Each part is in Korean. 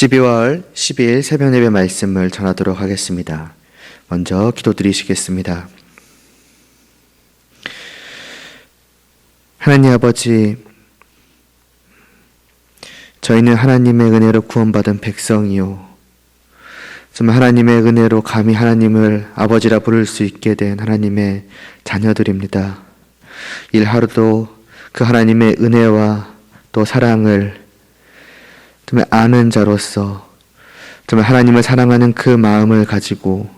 12월 10일 새벽예배 말씀을 전하도록 하겠습니다. 먼저 기도드리시겠습니다. 하나님 아버지, 저희는 하나님의 은혜로 구원받은 백성이요, 정말 하나님의 은혜로 감히 하나님을 아버지라 부를 수 있게 된 하나님의 자녀들입니다. 일 하루도 그 하나님의 은혜와 또 사랑을 정말 아는 자로서 정말 하나님을 사랑하는 그 마음을 가지고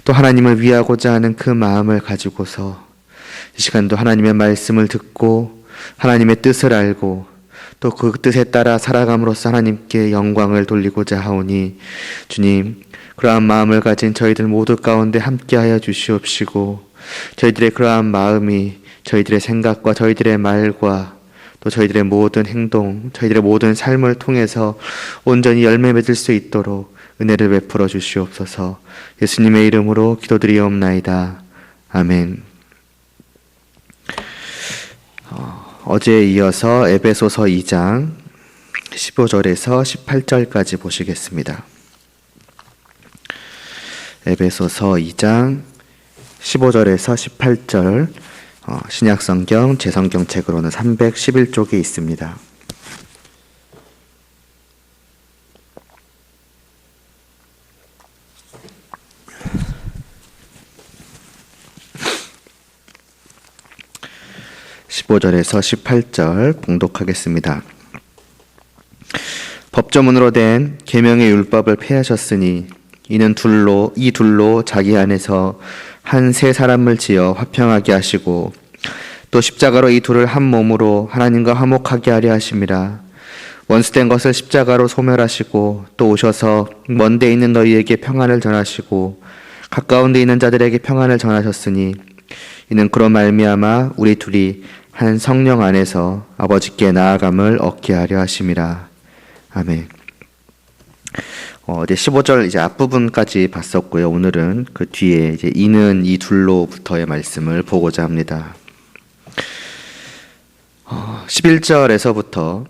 또 하나님을 위하고자 하는 그 마음을 가지고서 이 시간도 하나님의 말씀을 듣고 하나님의 뜻을 알고 또 그 뜻에 따라 살아감으로써 하나님께 영광을 돌리고자 하오니, 주님, 그러한 마음을 가진 저희들 모두 가운데 함께하여 주시옵시고, 저희들의 그러한 마음이 저희들의 생각과 저희들의 말과 또 저희들의 모든 행동, 저희들의 모든 삶을 통해서 온전히 열매 맺을 수 있도록 은혜를 베풀어 주시옵소서. 예수님의 이름으로 기도드리옵나이다. 아멘. 어제에 이어서 에베소서 2장 15절에서 18절까지 보시겠습니다. 에베소서 2장 15절에서 18절, 신약성경 제성경책으로는 311쪽에 있습니다. (15절에서 18절) 봉독하겠습니다. 법조문으로 된 계명의 율법을 폐하셨으니 이는 이 둘로 자기 안에서 한 세 사람을 지어 화평하게 하시고 또 십자가로 이 둘을 한 몸으로 하나님과 화목하게 하려 하심이라. 원수된 것을 십자가로 소멸하시고 또 오셔서 먼 데 있는 너희에게 평안을 전하시고 가까운 데 있는 자들에게 평안을 전하셨으니 이는 그로 말미암아 우리 둘이 한 성령 안에서 아버지께 나아감을 얻게 하려 하심이라. 아멘. 이제 15절 이제 앞부분까지 봤었고요. 오늘은 그 뒤에 이제 이는 이 둘로부터의 말씀을 보고자 합니다. 11절에서부터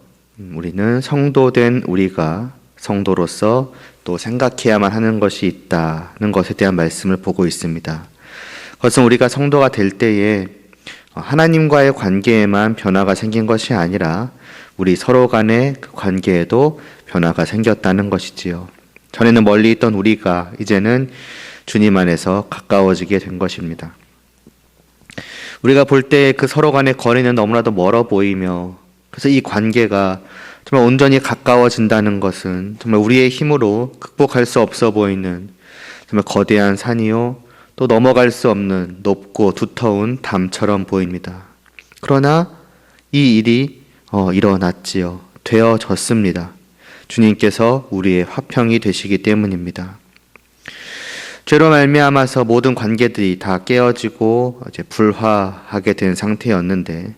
우리는 성도된 우리가 성도로서 또 생각해야만 하는 것이 있다는 것에 대한 말씀을 보고 있습니다. 그것은 우리가 성도가 될 때에 하나님과의 관계에만 변화가 생긴 것이 아니라 우리 서로 간의 그 관계에도 변화가 생겼다는 것이지요. 전에는 멀리 있던 우리가 이제는 주님 안에서 가까워지게 된 것입니다. 우리가 볼 때 그 서로 간의 거리는 너무나도 멀어 보이며, 그래서 이 관계가 정말 온전히 가까워진다는 것은 정말 우리의 힘으로 극복할 수 없어 보이는 정말 거대한 산이요, 또 넘어갈 수 없는 높고 두터운 담처럼 보입니다. 그러나 이 일이 일어났지요. 되어졌습니다. 주님께서 우리의 화평이 되시기 때문입니다. 죄로 말미암아서 모든 관계들이 다 깨어지고 이제 불화하게 된 상태였는데,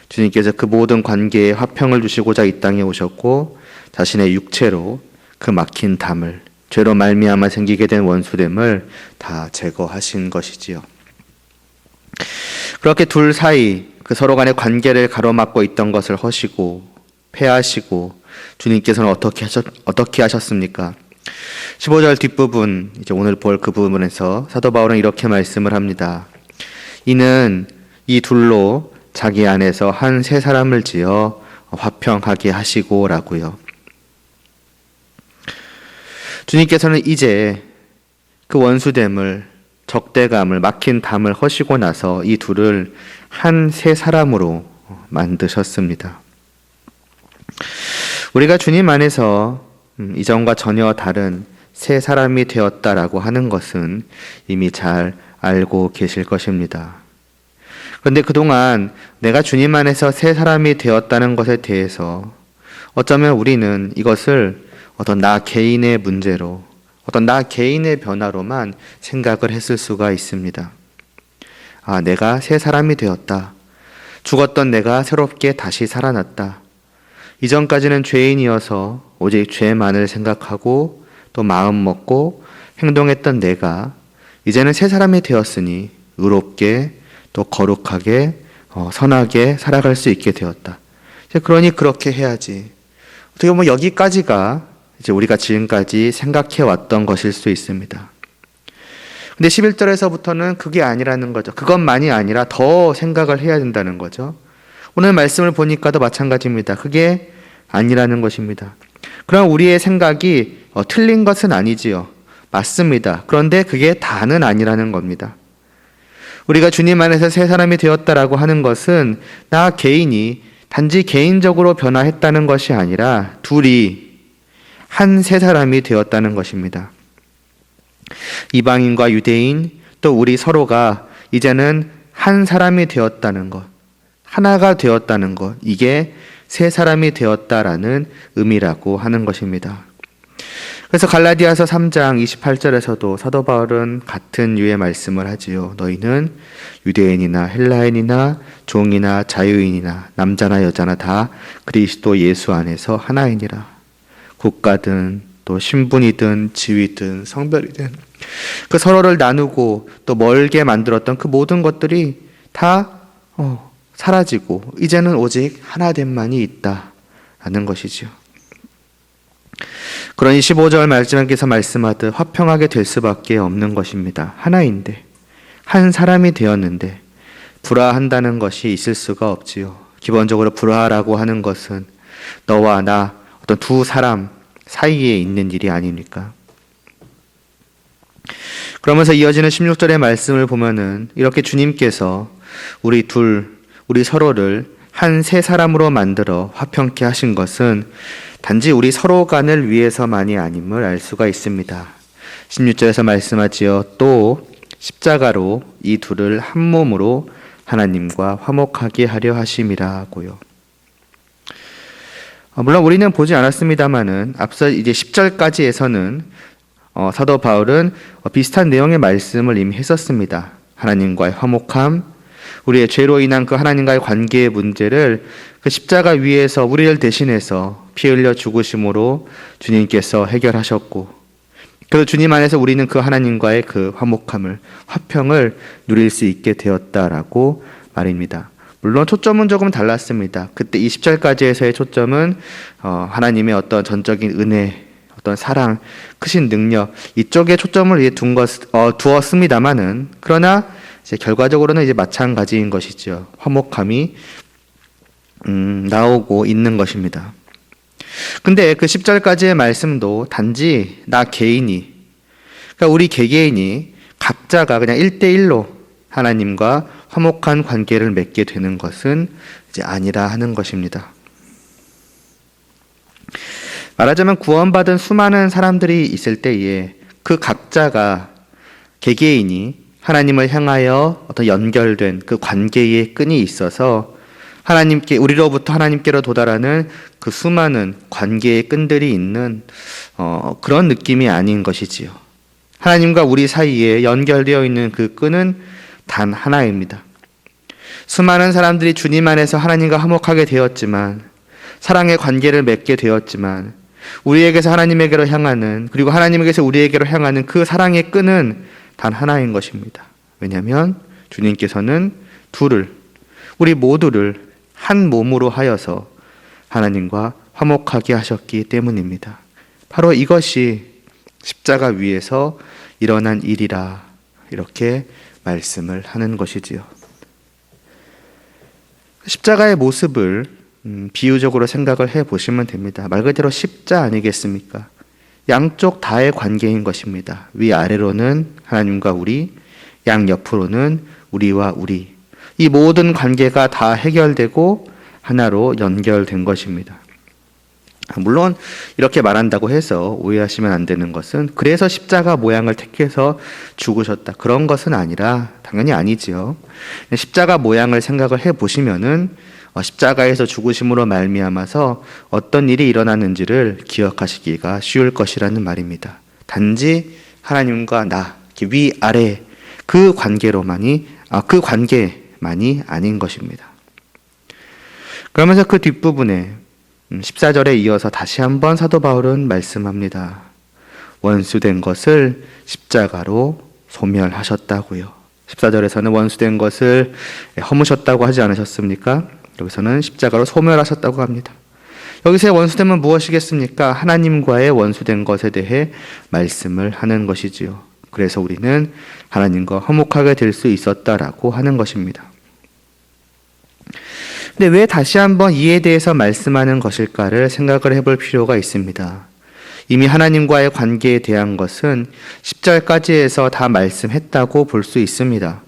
주님께서 그 모든 관계에 화평을 주시고자 이 땅에 오셨고 자신의 육체로 그 막힌 담을, 죄로 말미암아 생기게 된 원수됨을 다 제거하신 것이지요. 그렇게 둘 사이 그 서로 간의 관계를 가로막고 있던 것을 허시고 폐하시고 주님께서는 어떻게 하셨습니까? 15절 뒷부분, 이제 오늘 볼 그 부분에서 사도 바울은 이렇게 말씀을 합니다. 이는 이 둘로 자기 안에서 한 세 사람을 지어 화평하게 하시고 라고요. 주님께서는 이제 그 원수됨을, 적대감을, 막힌 담을 허시고 나서 이 둘을 한 세 사람으로 만드셨습니다. 우리가 주님 안에서 이전과 전혀 다른 새 사람이 되었다라고 하는 것은 이미 잘 알고 계실 것입니다. 그런데 그동안 내가 주님 안에서 새 사람이 되었다는 것에 대해서 어쩌면 우리는 이것을 어떤 나 개인의 문제로, 어떤 나 개인의 변화로만 생각을 했을 수가 있습니다. 아, 내가 새 사람이 되었다. 죽었던 내가 새롭게 다시 살아났다. 이전까지는 죄인이어서 오직 죄만을 생각하고 또 마음 먹고 행동했던 내가 이제는 새 사람이 되었으니 의롭게 또 거룩하게 선하게 살아갈 수 있게 되었다. 그러니 그렇게 해야지. 어떻게 보면 여기까지가 이제 우리가 지금까지 생각해 왔던 것일 수 있습니다. 근데 11절에서부터는 그게 아니라는 거죠. 그것만이 아니라 더 생각을 해야 된다는 거죠. 오늘 말씀을 보니까도 마찬가지입니다. 그게 아니라는 것입니다. 그럼 우리의 생각이 틀린 것은 아니지요. 맞습니다. 그런데 그게 다는 아니라는 겁니다. 우리가 주님 안에서 새 사람이 되었다라고 하는 것은 나 개인이 단지 개인적으로 변화했다는 것이 아니라 둘이 한 새 사람이 되었다는 것입니다. 이방인과 유대인 또 우리 서로가 이제는 한 사람이 되었다는 것, 하나가 되었다는 것, 이게 새 사람이 되었다라는 의미라고 하는 것입니다. 그래서 갈라디아서 3장 28절에서도 사도 바울은 같은 유의 말씀을 하지요. 너희는 유대인이나 헬라인이나 종이나 자유인이나 남자나 여자나 다 그리스도 예수 안에서 하나이니라. 국가든 또 신분이든 지위든 성별이든 그 서로를 나누고 또 멀게 만들었던 그 모든 것들이 다 사라지고 이제는 오직 하나됨만이 있다라는 것이지요. 그러니 15절 말씀에서 말씀하듯 화평하게 될 수밖에 없는 것입니다. 하나인데 한 사람이 되었는데 불화한다는 것이 있을 수가 없지요. 기본적으로 불화라고 하는 것은 너와 나 어떤 두 사람 사이에 있는 일이 아닙니까? 그러면서 이어지는 16절의 말씀을 보면은 이렇게 주님께서 우리 서로를 한 새 사람으로 만들어 화평케 하신 것은 단지 우리 서로 간을 위해서만이 아님을 알 수가 있습니다. 16절에서 말씀하지요. 또 십자가로 이 둘을 한 몸으로 하나님과 화목하게 하려 하심이라고요. 물론 우리는 보지 않았습니다마는 앞서 이제 10절까지에서는 사도 바울은 비슷한 내용의 말씀을 이미 했었습니다. 하나님과의 화목함, 우리의 죄로 인한 그 하나님과의 관계의 문제를 그 십자가 위에서 우리를 대신해서 피 흘려 죽으심으로 주님께서 해결하셨고, 그래서 주님 안에서 우리는 그 하나님과의 그 화목함을, 화평을 누릴 수 있게 되었다라고 말입니다. 물론 초점은 조금 달랐습니다. 그때 20절까지에서의 초점은 하나님의 어떤 전적인 은혜, 어떤 사랑, 크신 능력 이쪽에 초점을 두었습니다만은, 그러나 이제 결과적으로는 이제 마찬가지인 것이죠. 화목함이 나오고 있는 것입니다. 근데 그 10절까지의 말씀도 단지 나 개인이, 그러니까 우리 개개인이 각자가 그냥 1대1로 하나님과 화목한 관계를 맺게 되는 것은 이제 아니라 하는 것입니다. 말하자면 구원받은 수많은 사람들이 있을 때에 그 각자가 개개인이 하나님을 향하여 어떤 연결된 그 관계의 끈이 있어서 하나님께, 우리로부터 하나님께로 도달하는 그 수많은 관계의 끈들이 있는 그런 느낌이 아닌 것이지요. 하나님과 우리 사이에 연결되어 있는 그 끈은 단 하나입니다. 수많은 사람들이 주님 안에서 하나님과 화목하게 되었지만, 사랑의 관계를 맺게 되었지만, 우리에게서 하나님에게로 향하는, 그리고 하나님에게서 우리에게로 향하는 그 사랑의 끈은 단 하나인 것입니다. 왜냐하면 주님께서는 우리 모두를 한 몸으로 하여서 하나님과 화목하게 하셨기 때문입니다. 바로 이것이 십자가 위에서 일어난 일이라 이렇게 말씀을 하는 것이지요. 십자가의 모습을 비유적으로 생각을 해보시면 됩니다. 말 그대로 십자 아니겠습니까? 양쪽 다의 관계인 것입니다. 위아래로는 하나님과 우리, 양옆으로는 우리와 우리. 이 모든 관계가 다 해결되고 하나로 연결된 것입니다. 물론 이렇게 말한다고 해서 오해하시면 안 되는 것은 그래서 십자가 모양을 택해서 죽으셨다, 그런 것은 아니라, 당연히 아니지요. 십자가 모양을 생각을 해보시면은 십자가에서 죽으심으로 말미암아서 어떤 일이 일어나는지를 기억하시기가 쉬울 것이라는 말입니다. 단지 하나님과 나, 위아래 그 관계만이 아닌 것입니다. 그러면서 그 뒷부분에 14절에 이어서 다시 한번 사도 바울은 말씀합니다. 원수된 것을 십자가로 소멸하셨다고요. 14절에서는 원수된 것을 허무셨다고 하지 않으셨습니까? 여기서는 십자가로 소멸하셨다고 합니다. 여기서의 원수됨은 무엇이겠습니까? 하나님과의 원수된 것에 대해 말씀을 하는 것이지요. 그래서 우리는 하나님과 화목하게 될 수 있었다라고 하는 것입니다. 근데 왜 다시 한번 이에 대해서 말씀하는 것일까를 생각을 해볼 필요가 있습니다. 이미 하나님과의 관계에 대한 것은 10절까지에서 다 말씀했다고 볼 수 있습니다.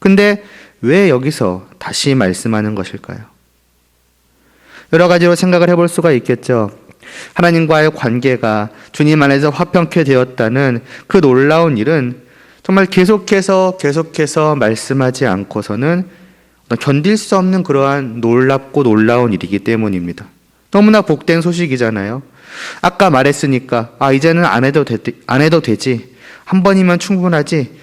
근데 왜 여기서 다시 말씀하는 것일까요? 여러 가지로 생각을 해볼 수가 있겠죠. 하나님과의 관계가 주님 안에서 화평케 되었다는 그 놀라운 일은 정말 계속해서 말씀하지 않고서는 견딜 수 없는 그러한 놀랍고 놀라운 일이기 때문입니다. 너무나 복된 소식이잖아요. 아까 말했으니까 이제는 안 해도 되지. 한 번이면 충분하지.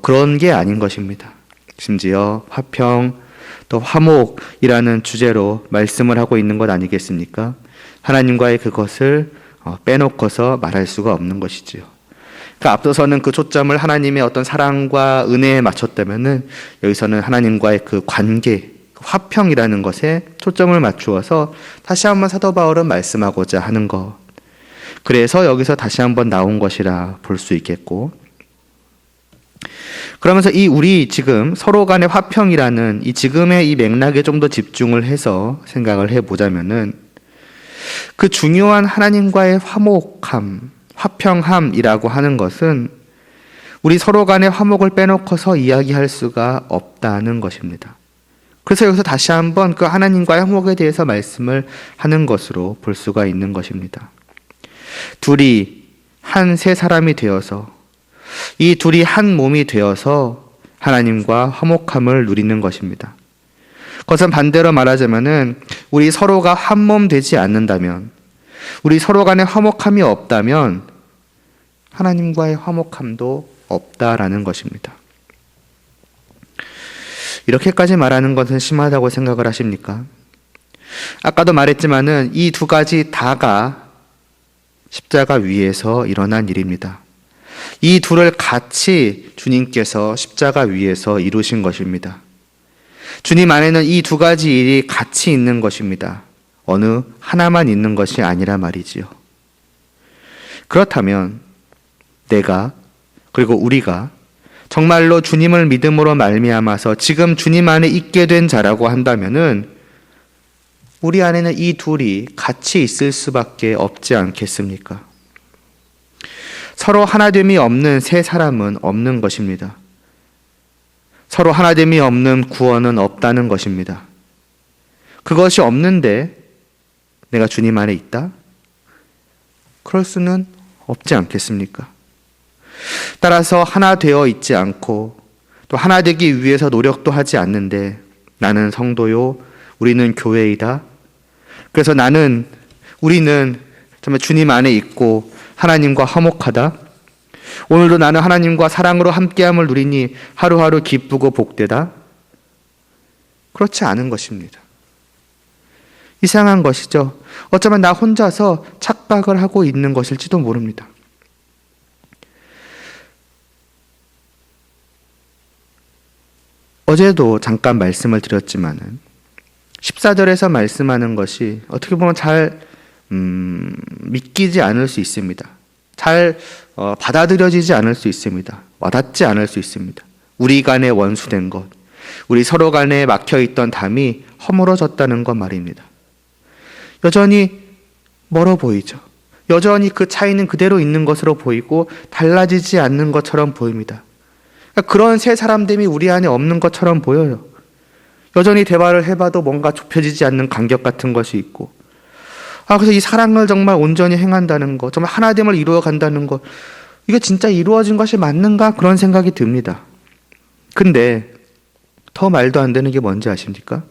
그런 게 아닌 것입니다. 심지어 화평 또 화목이라는 주제로 말씀을 하고 있는 것 아니겠습니까? 하나님과의 그것을 빼놓고서 말할 수가 없는 것이지요. 그러니까 앞서서는 그 초점을 하나님의 어떤 사랑과 은혜에 맞췄다면은 여기서는 하나님과의 그 관계, 화평이라는 것에 초점을 맞추어서 다시 한번 사도 바울은 말씀하고자 하는 것. 그래서 여기서 다시 한번 나온 것이라 볼 수 있겠고, 그러면서 우리 지금 서로 간의 화평이라는 이 지금의 이 맥락에 좀 더 집중을 해서 생각을 해보자면은 그 중요한 하나님과의 화목함, 화평함이라고 하는 것은 우리 서로 간의 화목을 빼놓고서 이야기할 수가 없다는 것입니다. 그래서 여기서 다시 한번 그 하나님과의 화목에 대해서 말씀을 하는 것으로 볼 수가 있는 것입니다. 둘이 한 세 사람이 되어서 이 둘이 한 몸이 되어서 하나님과 화목함을 누리는 것입니다. 그것은 반대로 말하자면은 우리 서로가 한 몸 되지 않는다면, 우리 서로 간의 화목함이 없다면 하나님과의 화목함도 없다라는 것입니다. 이렇게까지 말하는 것은 심하다고 생각을 하십니까? 아까도 말했지만은 이 두 가지 다가 십자가 위에서 일어난 일입니다. 이 둘을 같이 주님께서 십자가 위에서 이루신 것입니다. 주님 안에는 이 두 가지 일이 같이 있는 것입니다. 어느 하나만 있는 것이 아니라 말이지요. 그렇다면 내가 그리고 우리가 정말로 주님을 믿음으로 말미암아서 지금 주님 안에 있게 된 자라고 한다면은 우리 안에는 이 둘이 같이 있을 수밖에 없지 않겠습니까? 서로 하나됨이 없는 세 사람은 없는 것입니다. 서로 하나됨이 없는 구원은 없다는 것입니다. 그것이 없는데 내가 주님 안에 있다? 그럴 수는 없지 않겠습니까? 따라서 하나 되어 있지 않고 또 하나 되기 위해서 노력도 하지 않는데 나는 성도요, 우리는 교회이다. 그래서 우리는 정말 주님 안에 있고 하나님과 화목하다. 오늘도 나는 하나님과 사랑으로 함께함을 누리니 하루하루 기쁘고 복되다. 그렇지 않은 것입니다. 이상한 것이죠. 어쩌면 나 혼자서 착각을 하고 있는 것일지도 모릅니다. 어제도 잠깐 말씀을 드렸지만은 14절에서 말씀하는 것이 어떻게 보면 잘 믿기지 않을 수 있습니다. 잘 받아들여지지 않을 수 있습니다. 와닿지 않을 수 있습니다. 우리 간에 원수된 것, 우리 서로 간에 막혀있던 담이 허물어졌다는 것 말입니다. 여전히 멀어 보이죠. 여전히 그 차이는 그대로 있는 것으로 보이고 달라지지 않는 것처럼 보입니다. 그러니까 그런 세 사람됨이 우리 안에 없는 것처럼 보여요. 여전히 대화를 해봐도 뭔가 좁혀지지 않는 간격 같은 것이 있고, 그래서 이 사랑을 정말 온전히 행한다는 것, 정말 하나됨을 이루어 간다는 것, 이게 진짜 이루어진 것이 맞는가? 그런 생각이 듭니다. 근데 더 말도 안 되는 게 뭔지 아십니까?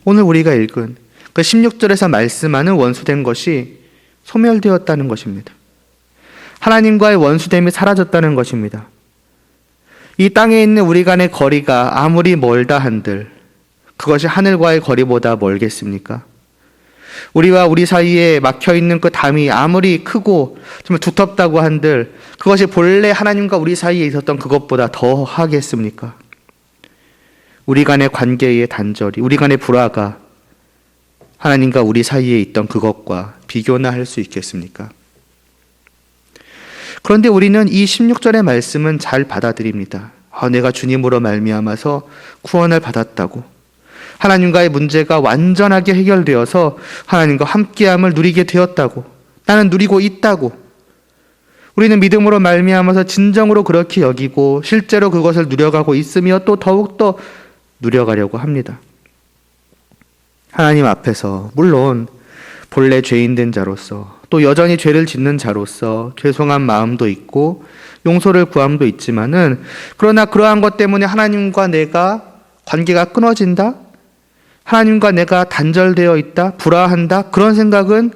오늘 우리가 읽은 그 16절에서 말씀하는 원수된 것이 소멸되었다는 것입니다. 하나님과의 원수됨이 사라졌다는 것입니다. 이 땅에 있는 우리 간의 거리가 아무리 멀다 한들 그것이 하늘과의 거리보다 멀겠습니까? 우리와 우리 사이에 막혀있는 그 담이 아무리 크고 정말 두텁다고 한들 그것이 본래 하나님과 우리 사이에 있었던 그것보다 더 하겠습니까? 우리 간의 관계의 단절이, 우리 간의 불화가 하나님과 우리 사이에 있던 그것과 비교나 할 수 있겠습니까? 그런데 우리는 이 16절의 말씀은 잘 받아들입니다. 내가 주님으로 말미암아서 구원을 받았다고, 하나님과의 문제가 완전하게 해결되어서 하나님과 함께함을 누리게 되었다고, 나는 누리고 있다고, 우리는 믿음으로 말미암아서 진정으로 그렇게 여기고 실제로 그것을 누려가고 있으며 또 더욱더 누려가려고 합니다. 하나님 앞에서 물론 본래 죄인된 자로서, 또 여전히 죄를 짓는 자로서 죄송한 마음도 있고 용서를 구함도 있지만은, 그러나 그러한 것 때문에 하나님과 내가 관계가 끊어진다, 하나님과 내가 단절되어 있다, 불화한다, 그런 생각은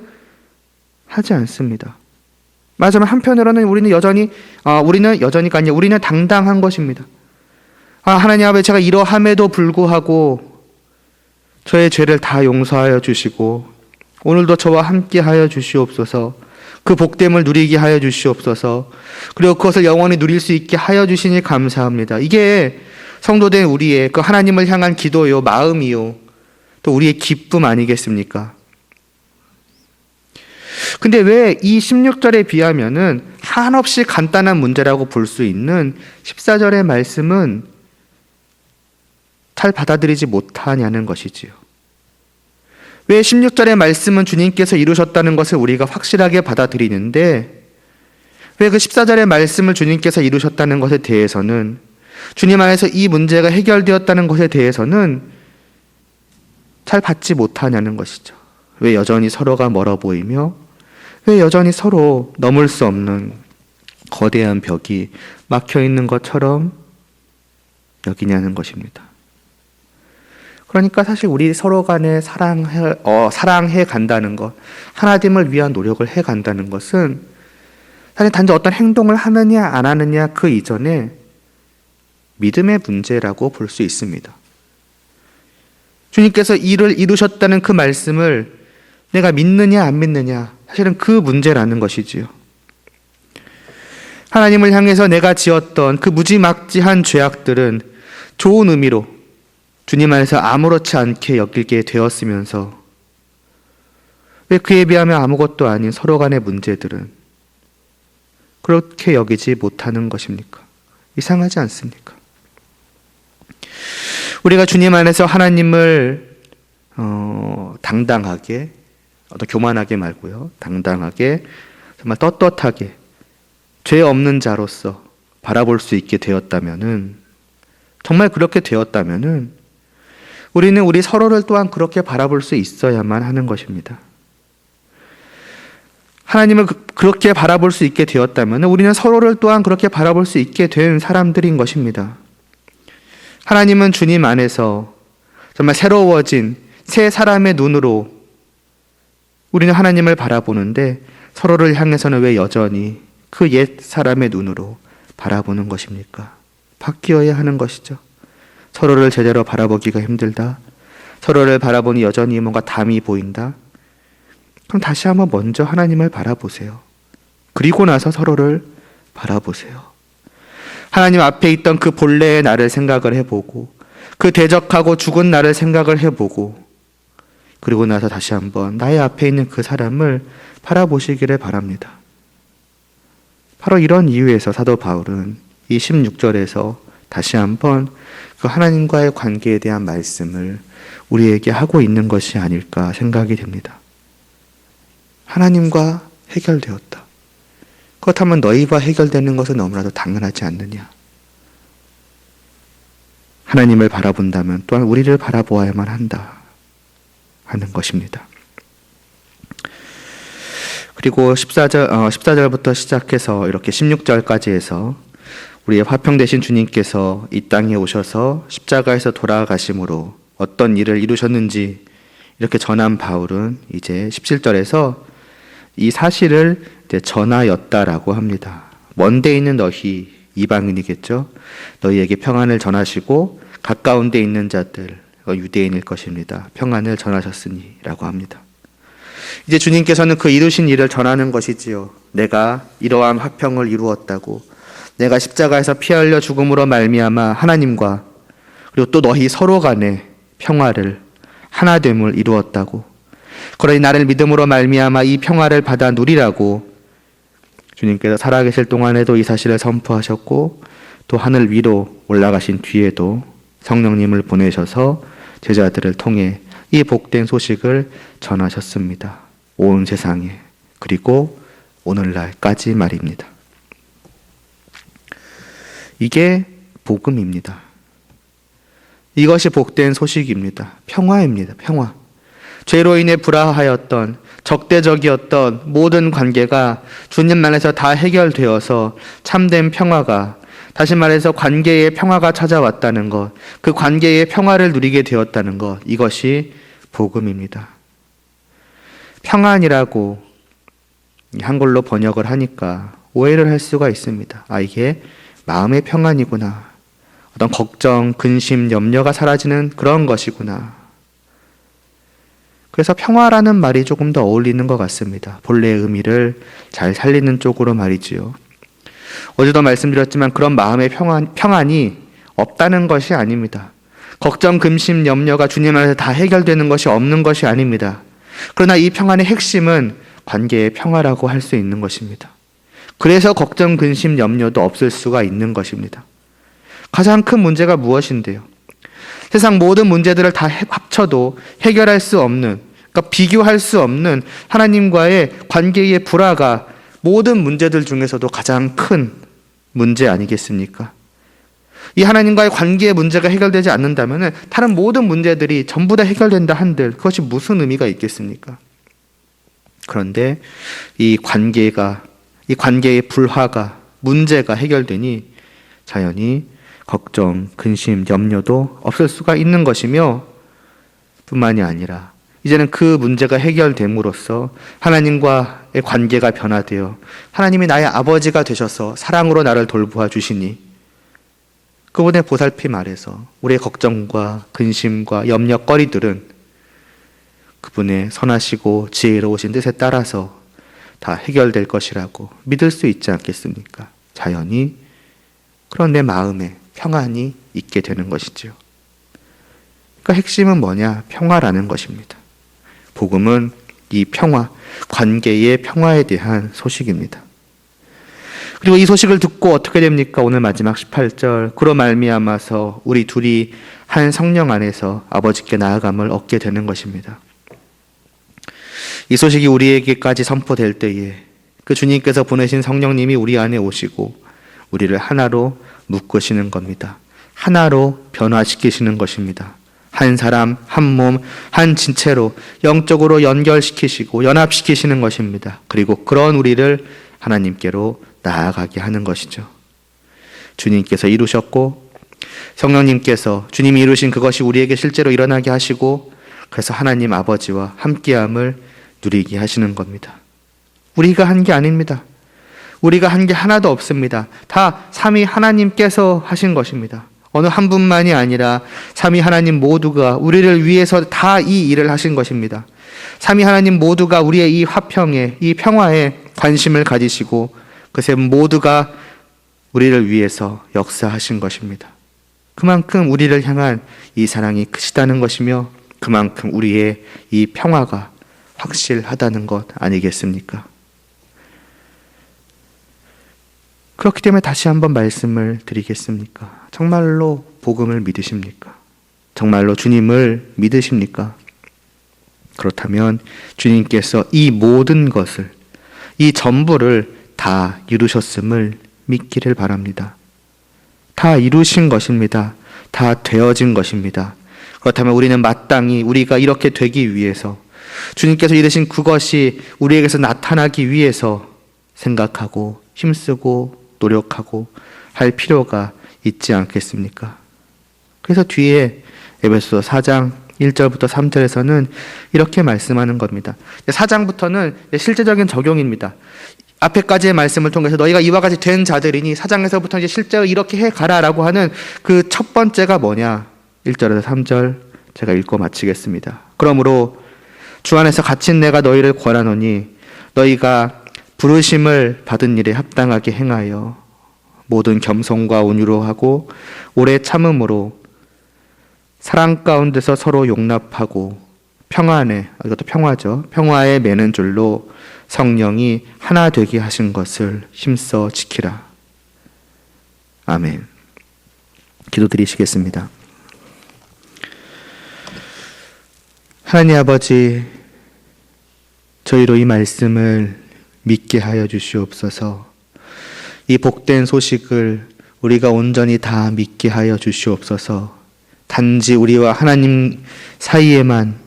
하지 않습니다. 맞으면 한편으로는 우리는 당당한 것입니다. 하나님 앞에 제가 이러함에도 불구하고 저의 죄를 다 용서하여 주시고 오늘도 저와 함께 하여 주시옵소서, 그 복됨을 누리게 하여 주시옵소서, 그리고 그것을 영원히 누릴 수 있게 하여 주시니 감사합니다. 이게 성도된 우리의 그 하나님을 향한 기도요, 마음이요, 또 우리의 기쁨 아니겠습니까? 근데 왜 이 16절에 비하면은 한없이 간단한 문제라고 볼 수 있는 14절의 말씀은 잘 받아들이지 못하냐는 것이지요. 왜 16절의 말씀은 주님께서 이루셨다는 것을 우리가 확실하게 받아들이는데, 왜 그 14절의 말씀을 주님께서 이루셨다는 것에 대해서는, 주님 안에서 이 문제가 해결되었다는 것에 대해서는 잘 받지 못하냐는 것이죠. 왜 여전히 서로가 멀어 보이며, 왜 여전히 서로 넘을 수 없는 거대한 벽이 막혀 있는 것처럼 여기냐는 것입니다. 그러니까 사실 우리 서로 간에 사랑해 간다는 것, 하나됨을 위한 노력을 해 간다는 것은 사실 단지 어떤 행동을 하느냐 안 하느냐 그 이전에 믿음의 문제라고 볼 수 있습니다. 주님께서 이를 이루셨다는 그 말씀을 내가 믿느냐 안 믿느냐, 사실은 그 문제라는 것이지요. 하나님을 향해서 내가 지었던 그 무지막지한 죄악들은 좋은 의미로 주님 안에서 아무렇지 않게 여기게 되었으면서, 왜 그에 비하면 아무것도 아닌 서로 간의 문제들은 그렇게 여기지 못하는 것입니까? 이상하지 않습니까? 우리가 주님 안에서 하나님을 당당하게, 교만하게 말고요, 당당하게, 정말 떳떳하게 죄 없는 자로서 바라볼 수 있게 되었다면은, 정말 그렇게 되었다면은 우리는 우리 서로를 또한 그렇게 바라볼 수 있어야만 하는 것입니다. 하나님을 그렇게 바라볼 수 있게 되었다면 우리는 서로를 또한 그렇게 바라볼 수 있게 된 사람들인 것입니다. 하나님은 주님 안에서 정말 새로워진 새 사람의 눈으로 우리는 하나님을 바라보는데, 서로를 향해서는 왜 여전히 그 옛 사람의 눈으로 바라보는 것입니까? 바뀌어야 하는 것이죠. 서로를 제대로 바라보기가 힘들다, 서로를 바라보니 여전히 뭔가 담이 보인다, 그럼 다시 한번 먼저 하나님을 바라보세요. 그리고 나서 서로를 바라보세요. 하나님 앞에 있던 그 본래의 나를 생각을 해보고, 그 대적하고 죽은 나를 생각을 해보고, 그리고 나서 다시 한번 나의 앞에 있는 그 사람을 바라보시기를 바랍니다. 바로 이런 이유에서 사도 바울은 이 16절에서 다시 한번 그 하나님과의 관계에 대한 말씀을 우리에게 하고 있는 것이 아닐까 생각이 됩니다. 하나님과 해결되었다. 그렇다면 너희와 해결되는 것은 너무나도 당연하지 않느냐. 하나님을 바라본다면 또한 우리를 바라보아야만 한다 하는 것입니다. 그리고 14절부터 시작해서 이렇게 16절까지 해서 우리의 화평 되신 주님께서 이 땅에 오셔서 십자가에서 돌아가심으로 어떤 일을 이루셨는지 이렇게 전한 바울은 이제 17절에서 이 사실을 이제 전하였다라고 합니다. 먼 데 있는 너희, 이방인이겠죠. 너희에게 평안을 전하시고 가까운 데 있는 자들, 유대인일 것입니다. 평안을 전하셨으니 라고 합니다. 이제 주님께서는 그 이루신 일을 전하는 것이지요. 내가 이러한 화평을 이루었다고, 내가 십자가에서 피 흘려 죽음으로 말미암아 하나님과 그리고 또 너희 서로 간의 평화를, 하나됨을 이루었다고, 그러니 나를 믿음으로 말미암아 이 평화를 받아 누리라고 주님께서 살아계실 동안에도 이 사실을 선포하셨고, 또 하늘 위로 올라가신 뒤에도 성령님을 보내셔서 제자들을 통해 이 복된 소식을 전하셨습니다. 온 세상에, 그리고 오늘날까지 말입니다. 이게 복음입니다. 이것이 복된 소식입니다. 평화입니다. 평화. 죄로 인해 불화하였던, 적대적이었던 모든 관계가 주님 안에서 다 해결되어서 참된 평화가, 다시 말해서 관계의 평화가 찾아왔다는 것, 그 관계의 평화를 누리게 되었다는 것, 이것이 복음입니다. 평안이라고 한글로 번역을 하니까 오해를 할 수가 있습니다. 이게 마음의 평안이구나. 어떤 걱정, 근심, 염려가 사라지는 그런 것이구나. 그래서 평화라는 말이 조금 더 어울리는 것 같습니다. 본래의 의미를 잘 살리는 쪽으로 말이지요. 어제도 말씀드렸지만 그런 마음의 평안이 없다는 것이 아닙니다. 걱정, 근심, 염려가 주님 안에서 다 해결되는 것이 없는 것이 아닙니다. 그러나 이 평안의 핵심은 관계의 평화라고 할 수 있는 것입니다. 그래서 걱정, 근심, 염려도 없을 수가 있는 것입니다. 가장 큰 문제가 무엇인데요? 세상 모든 문제들을 다 합쳐도 해결할 수 없는, 그러니까 비교할 수 없는 하나님과의 관계의 불화가 모든 문제들 중에서도 가장 큰 문제 아니겠습니까? 이 하나님과의 관계의 문제가 해결되지 않는다면 다른 모든 문제들이 전부 다 해결된다 한들 그것이 무슨 의미가 있겠습니까? 그런데 이 관계의 불화가, 문제가 해결되니 자연히 걱정, 근심, 염려도 없을 수가 있는 것이며, 뿐만이 아니라 이제는 그 문제가 해결됨으로써 하나님과의 관계가 변화되어 하나님이 나의 아버지가 되셔서 사랑으로 나를 돌보아 주시니 그분의 보살핌 아래서 우리의 걱정과 근심과 염려거리들은 그분의 선하시고 지혜로우신 뜻에 따라서 다 해결될 것이라고 믿을 수 있지 않겠습니까? 자연히 그런 내 마음에 평안이 있게 되는 것이지요. 그러니까 핵심은 뭐냐? 평화라는 것입니다. 복음은 이 평화, 관계의 평화에 대한 소식입니다. 그리고 이 소식을 듣고 어떻게 됩니까? 오늘 마지막 18절, 그로 말미암아서 우리 둘이 한 성령 안에서 아버지께 나아감을 얻게 되는 것입니다. 이 소식이 우리에게까지 선포될 때에 그 주님께서 보내신 성령님이 우리 안에 오시고 우리를 하나로 묶으시는 겁니다. 하나로 변화시키시는 것입니다. 한 사람, 한 몸, 한 진체로 영적으로 연결시키시고 연합시키시는 것입니다. 그리고 그런 우리를 하나님께로 나아가게 하는 것이죠. 주님께서 이루셨고 성령님께서 주님이 이루신 그것이 우리에게 실제로 일어나게 하시고 그래서 하나님 아버지와 함께함을 누리게 하시는 겁니다. 우리가 한 게 아닙니다. 우리가 한 게 하나도 없습니다. 다 삼위 하나님께서 하신 것입니다. 어느 한 분만이 아니라 삼위 하나님 모두가 우리를 위해서 다 이 일을 하신 것입니다. 삼위 하나님 모두가 우리의 이 화평에, 이 평화에 관심을 가지시고 그새 모두가 우리를 위해서 역사하신 것입니다. 그만큼 우리를 향한 이 사랑이 크시다는 것이며 그만큼 우리의 이 평화가 확실하다는 것 아니겠습니까? 그렇기 때문에 다시 한번 말씀을 드리겠습니까? 정말로 복음을 믿으십니까? 정말로 주님을 믿으십니까? 그렇다면 주님께서 이 모든 것을, 이 전부를 다 이루셨음을 믿기를 바랍니다. 다 이루신 것입니다. 다 되어진 것입니다. 그렇다면 우리는 마땅히 우리가 이렇게 되기 위해서 주님께서 이루신 그것이 우리에게서 나타나기 위해서 생각하고 힘쓰고 노력하고 할 필요가 있지 않겠습니까? 그래서 뒤에 에베소서 4장 1절부터 3절에서는 이렇게 말씀하는 겁니다. 4장부터는 실제적인 적용입니다. 앞에까지의 말씀을 통해서 너희가 이와 같이 된 자들이니 4장에서부터 이제 실제로 이렇게 해가라라고 하는 그 첫 번째가 뭐냐? 1절에서 3절 제가 읽고 마치겠습니다. 그러므로 주 안에서 갇힌 내가 너희를 권하노니 너희가 부르심을 받은 일에 합당하게 행하여 모든 겸손과 온유로 하고 오래 참음으로 사랑 가운데서 서로 용납하고 평화 안에, 이것도 평화죠. 평화에 매는 줄로 성령이 하나 되게 하신 것을 힘써 지키라. 아멘. 기도드리시겠습니다. 하나님 아버지, 저희로 이 말씀을 믿게 하여 주시옵소서. 이 복된 소식을 우리가 온전히 다 믿게 하여 주시옵소서. 단지 우리와 하나님 사이에만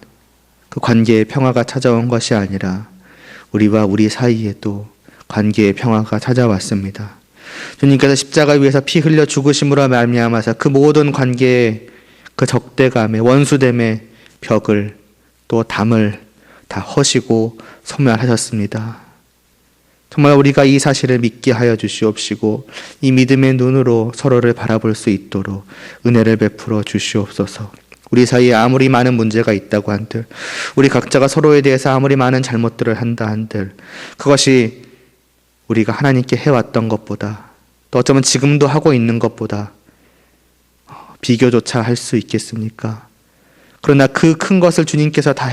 그 관계의 평화가 찾아온 것이 아니라 우리와 우리 사이에도 관계의 평화가 찾아왔습니다. 주님께서 십자가 위에서 피 흘려 죽으심으로 말미암아서 그 모든 관계의 그 적대감의 원수됨의 벽을 또 담을 다 허시고 소멸하셨습니다. 정말 우리가 이 사실을 믿게 하여 주시옵시고 이 믿음의 눈으로 서로를 바라볼 수 있도록 은혜를 베풀어 주시옵소서. 우리 사이에 아무리 많은 문제가 있다고 한들, 우리 각자가 서로에 대해서 아무리 많은 잘못들을 한다 한들, 그것이 우리가 하나님께 해왔던 것보다, 또 어쩌면 지금도 하고 있는 것보다 비교조차 할 수 있겠습니까? 그러나 그 큰 것을 주님께서 다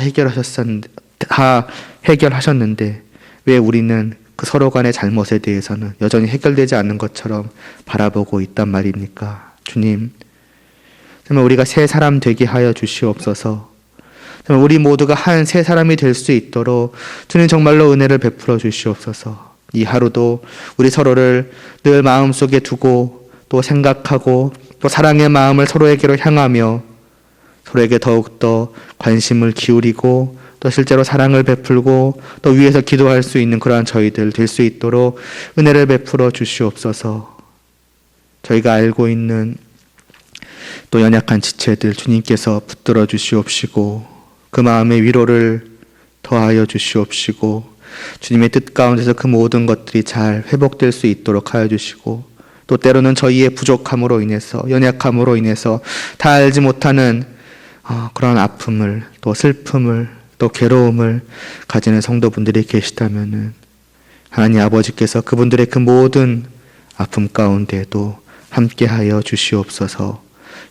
해결하셨는데 왜 우리는 그 서로 간의 잘못에 대해서는 여전히 해결되지 않는 것처럼 바라보고 있단 말입니까? 주님, 정말 우리가 새 사람 되게 하여 주시옵소서. 정말 우리 모두가 한 새 사람이 될 수 있도록 주님 정말로 은혜를 베풀어 주시옵소서. 이 하루도 우리 서로를 늘 마음속에 두고 또 생각하고 또 사랑의 마음을 서로에게로 향하며 서로에게 더욱더 관심을 기울이고 또 실제로 사랑을 베풀고 또 위에서 기도할 수 있는 그러한 저희들 될 수 있도록 은혜를 베풀어 주시옵소서. 저희가 알고 있는 또 연약한 지체들 주님께서 붙들어 주시옵시고 그 마음의 위로를 더하여 주시옵시고 주님의 뜻 가운데서 그 모든 것들이 잘 회복될 수 있도록 하여 주시고 또 때로는 저희의 부족함으로 인해서 연약함으로 인해서 다 알지 못하는 그런 아픔을 또 슬픔을 또 괴로움을 가지는 성도분들이 계시다면은 하나님 아버지께서 그분들의 그 모든 아픔 가운데도 함께하여 주시옵소서.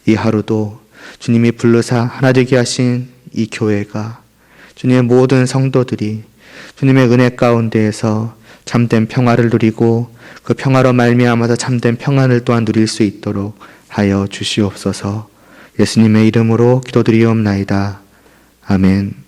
이 하루도 주님이 불러사 하나 되게 하신 이 교회가 주님의 모든 성도들이 주님의 은혜 가운데에서 참된 평화를 누리고 그 평화로 말미암아서 참된 평안을 또한 누릴 수 있도록 하여 주시옵소서. 예수님의 이름으로 기도드리옵나이다. 아멘.